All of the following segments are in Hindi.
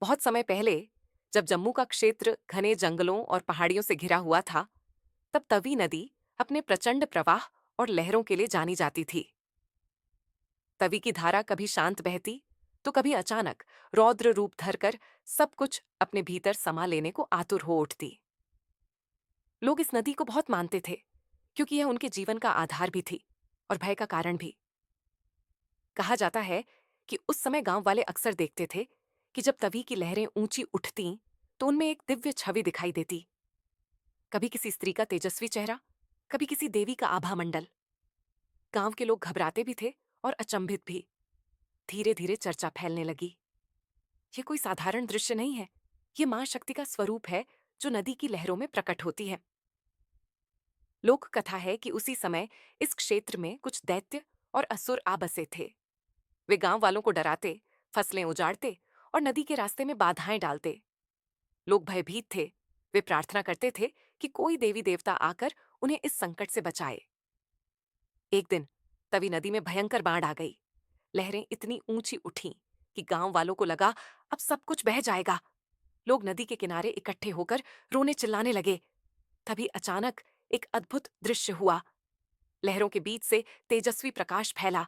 बहुत समय पहले जब जम्मू का क्षेत्र घने जंगलों और पहाड़ियों से घिरा हुआ था, तब तवी नदी अपने प्रचंड प्रवाह और लहरों के लिए जानी जाती थी। तवी की धारा कभी शांत बहती, तो कभी अचानक रौद्र रूप धरकर सब कुछ अपने भीतर समा लेने को आतुर हो उठती। लोग इस नदी को बहुत मानते थे, क्योंकि यह उनके जीवन का आधार भी थी और भय का कारण भी। कहा जाता है कि उस समय गांव वाले अक्सर देखते थे कि जब तवी की लहरें ऊंची उठतीं, तो उनमें एक दिव्य छवि दिखाई देती। कभी किसी स्त्री का तेजस्वी चेहरा, कभी किसी देवी का आभा मंडल। गांव के लोग घबराते भी थे और अचंभित भी। धीरे धीरे चर्चा फैलने लगी। ये कोई साधारण दृश्य नहीं है, ये मां शक्ति का स्वरूप है, जो नदी की लहरों में प्रकट होती है। लोक कथा है कि उसी समय इस क्षेत्र में कुछ दैत्य और असुर आ बसे थे। वे गांव वालों को डराते, फसलें उजाड़ते और नदी के रास्ते में बाधाएं डालते। लोग भयभीत थे। वे प्रार्थना करते थे कि कोई देवी देवता आकर उन्हें इस संकट से बचाए। एक दिन तवी नदी में भयंकर बाढ़ आ गई। लहरें इतनी ऊंची उठीं कि गांव वालों को लगा अब सब कुछ बह जाएगा। लोग नदी के किनारे इकट्ठे होकर रोने चिल्लाने लगे। तभी अचानक एक अद्भुत दृश्य हुआ। लहरों के बीच से तेजस्वी प्रकाश फैला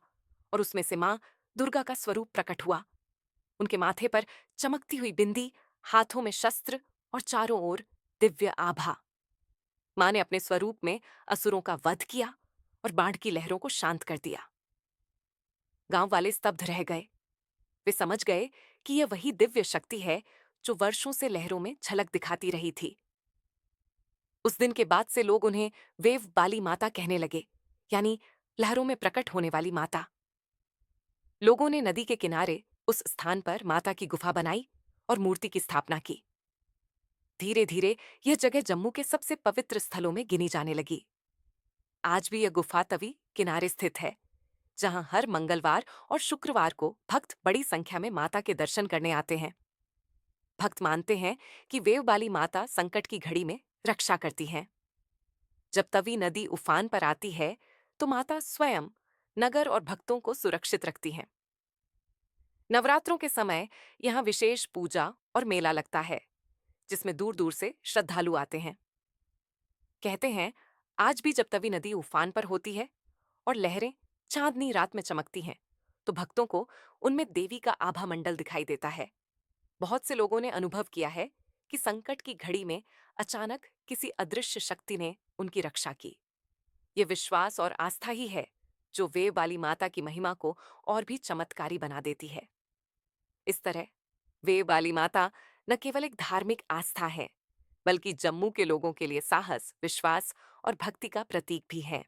और उसमें से मां दुर्गा का स्वरूप प्रकट हुआ। उनके माथे पर चमकती हुई बिंदी, हाथों में शस्त्र और चारों ओर दिव्य आभा। मां ने अपने स्वरूप में असुरों का वध किया और बाढ़ की लहरों को शांत कर दिया। गांव वाले स्तब्ध रह गए। वे समझ गए कि यह वही दिव्य शक्ति है जो वर्षों से लहरों में झलक दिखाती रही थी। उस दिन के बाद से लोग उन्हें वेव बाली माता कहने लगे, यानी लहरों में प्रकट होने वाली माता। लोगों ने नदी के किनारे उस स्थान पर माता की गुफा बनाई और मूर्ति की स्थापना की। धीरे धीरे यह जगह जम्मू के सबसे पवित्र स्थलों में गिनी जाने लगी। आज भी यह गुफा तवी किनारे स्थित है, जहां हर मंगलवार और शुक्रवार को भक्त बड़ी संख्या में माता के दर्शन करने आते हैं। भक्त मानते हैं कि वेवबाली माता संकट की घड़ी में रक्षा करती हैं। जब तवी नदी उफान पर आती है, तो माता स्वयं नगर और भक्तों को सुरक्षित रखती हैं। नवरात्रों के समय यहाँ विशेष पूजा और मेला लगता है, जिसमें दूर दूर से श्रद्धालु आते हैं। कहते हैं आज भी जब तवी नदी उफान पर होती है और लहरें चांदनी रात में चमकती हैं, तो भक्तों को उनमें देवी का आभा मंडल दिखाई देता है। बहुत से लोगों ने अनुभव किया है कि संकट की घड़ी में अचानक किसी अदृश्य शक्ति ने उनकी रक्षा की। ये विश्वास और आस्था ही है जो वेव वाली माता की महिमा को और भी चमत्कारी बना देती है। इस तरह वेव वाली माता न केवल एक धार्मिक आस्था है, बल्कि जम्मू के लोगों के लिए साहस, विश्वास और भक्ति का प्रतीक भी है।